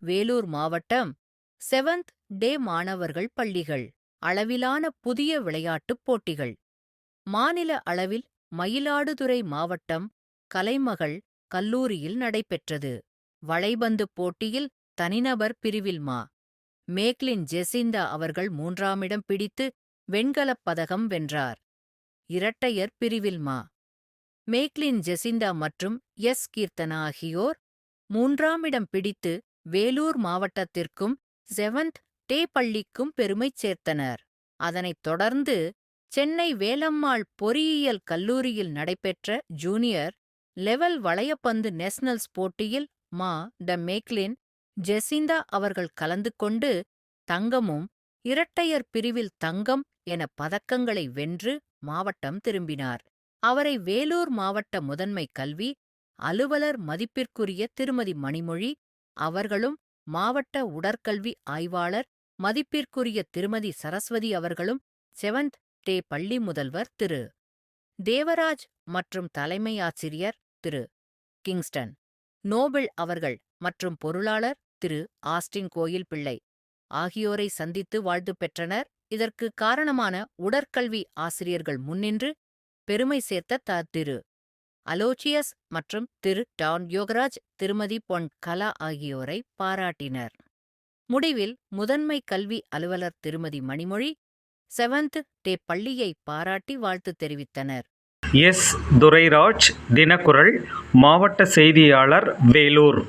வேலூர் மாவட்டம் seventh day மாணவர்கள் பள்ளிகள் அளவிலான புதிய விளையாட்டுப் போட்டிகள். மாநில அளவில் மயிலாடுதுறை மாவட்டம் கலைமகள் கல்லூரியில் நடைபெற்றது. வளைபந்து போட்டியில் தனிநபர் பிரிவில் மேக்லின் ஜெசிந்தா அவர்கள் 3ஆம் இடம் பிடித்து வெண்கலப் பதக்கம் வென்றார். இரட்டையர் பிரிவில் மேக்லின் ஜெசிந்தா மற்றும் கீர்த்தனா ஆகியோர் 3ஆம் இடம் பிடித்து வேலூர் மாவட்டத்திற்கும் செவன்த் டே பள்ளிக்கும் பெருமை சேர்த்தனர். அதனைத் தொடர்ந்து சென்னை வேலம்மாள் பொறியியல் கல்லூரியில் நடைபெற்ற ஜூனியர் லெவல் வளையப்பந்து நேஷனல்ஸ் போட்டியில் மேக்லின் ஜெசிந்தா அவர்கள் கலந்து கொண்டு தங்கமும் இரட்டையர் பிரிவில் தங்கம் என பதக்கங்களை வென்று மாவட்டம் திரும்பினார். அவரை வேலூர் மாவட்ட முதன்மை கல்வி அலுவலர் மதிப்பிற்குரிய திருமதி மணிமொழி அவர்களும் மாவட்ட உடற்கல்வி ஆய்வாளர் மதிப்பிற்குரிய திருமதி சரஸ்வதி அவர்களும் செவன்த் டே பள்ளி முதல்வர் திரு தேவராஜ் மற்றும் தலைமையாசிரியர் திரு கிங்ஸ்டன் நோபல் அவர்கள் மற்றும் பொருளாளர் திரு ஆஸ்டின் கோயில் பிள்ளை ஆகியோரை சந்தித்து வாழ்த்து பெற்றனர். இதற்கு காரணமான உடற்கல்வி ஆசிரியர்கள் முன்னின்று பெருமை சேர்த்த திரு அலோச்சியஸ் மற்றும் திரு டான் யோகராஜ் திருமதி பொன் கலா ஆகியோரை பாராட்டினர். முடிவில் முதன்மை கல்வி அலுவலர் திருமதி மணிமொழி செவன்த் டே பள்ளியை பாராட்டி வாழ்த்து தெரிவித்தனர். எஸ். துரைராஜ், தினக்குரல், மாவட்ட செய்தியாளர், வேலூர்.